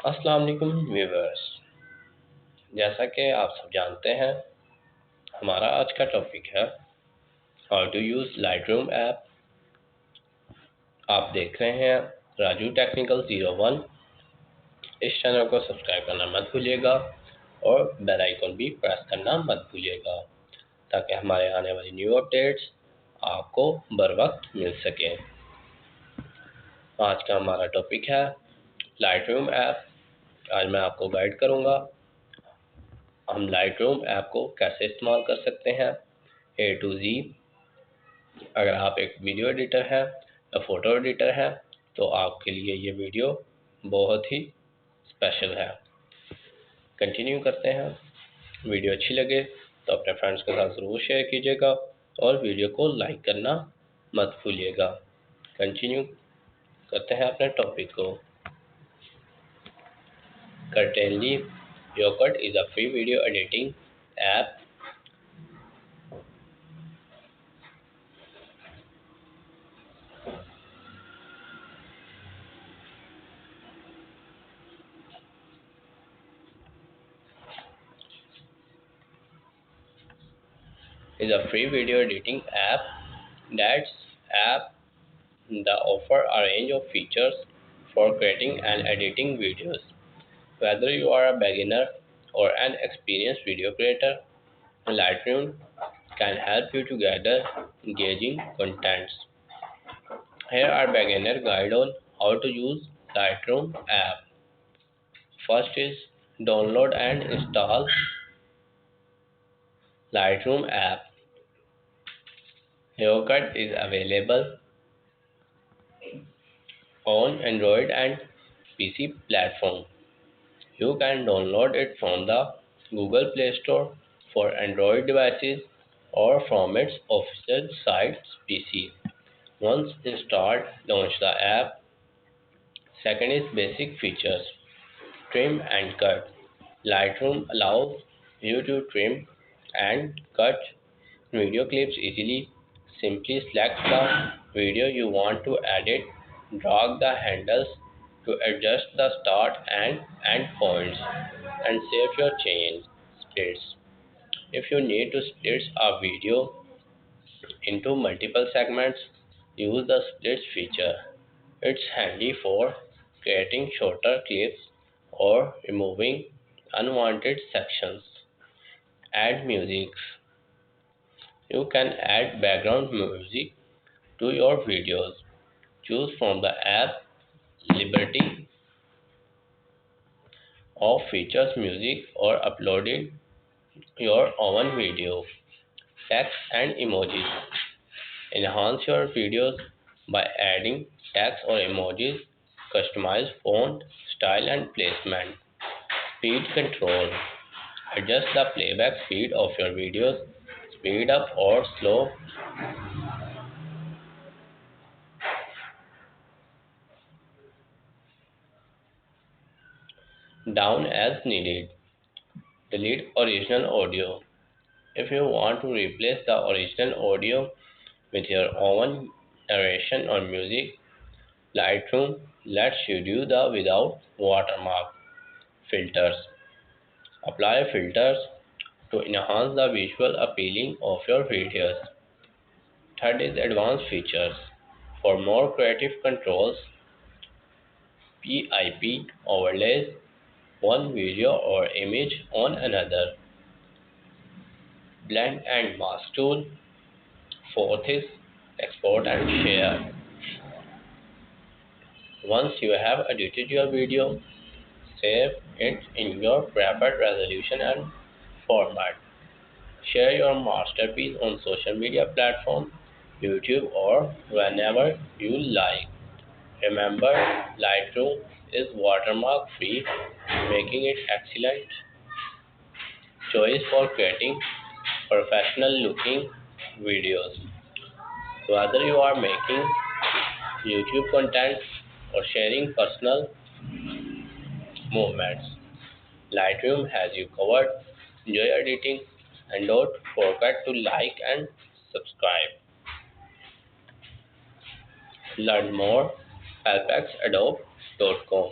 अस्सलाम वालेकुम व्यूअर्स। जैसा कि आप सब जानते हैं, हमारा आज का टॉपिक है how to use Lightroom app. आप देख रहे हैं राजू टेक्निकल 01। इस चैनल को सब्सक्राइब करना मत भूलिएगा और बेल आइकन भी प्रेस करना मत भूलिएगा ताकि हमारे आने वाली न्यू अपडेट्स आपको बर वक्त मिल सकें। आज का हमारा टॉपिक है लाइटरूम ऐप। आज मैं आपको गाइड करूँगा हम लाइटरूम ऐप को कैसे इस्तेमाल कर सकते हैं A to Z। अगर आप एक वीडियो एडिटर हैं या फ़ोटो एडिटर हैं तो आपके लिए ये वीडियो बहुत ही स्पेशल है। कंटिन्यू करते हैं। वीडियो अच्छी लगे तो अपने फ्रेंड्स के साथ ज़रूर शेयर कीजिएगा और वीडियो को लाइक करना मत भूलिएगा। कंटिन्यू करते हैं अपने टॉपिक को। Certainly, Yogurt is a free video editing app is a free video editing app that's app that offer a range of features for creating and editing videos. Whether you are a beginner or an experienced video creator, Lightroom can help you to gather engaging contents. Here are beginner guide on how to use Lightroom app. First is download and install Lightroom app. Yogurt is available on Android and PC platform. You can download it from the Google Play Store for Android devices or from its official site's PC. Once installed, launch the app. Second is basic features. Trim and cut. Lightroom allows you to trim and cut video clips easily. Simply select the video you want to edit, drag the handles to adjust the start and end points, and save your change splits. If you need to split a video into multiple segments, use the splits feature. It's handy for creating shorter clips or removing unwanted sections. Add music. You can add background music to your videos. Choose from the app Liberty of features music or uploaded your own video, text and emojis. Enhance your videos by adding text or emojis, customize font, style and placement. Speed control. Adjust the playback speed of your videos, speed up or slow down as needed. Delete original audio. If you want to replace the original audio with your own narration or music, Lightroom lets you do the without watermark filters. Apply filters to enhance the visual appealing of your videos. Third is advanced features. For more creative controls, PIP overlays one video or image on another. Blend and mask tool. Fourth is export and share. Once you have edited your video, save it in your preferred resolution and format. Share your masterpiece on social media platforms, YouTube or whenever you like. Remember, Lightroom is watermark free, making it excellent choice for creating professional looking videos. Whether you are making YouTube content or sharing personal moments, Lightroom has you covered. Enjoy editing and don't forget to like and subscribe. Learn more help@adobe.com.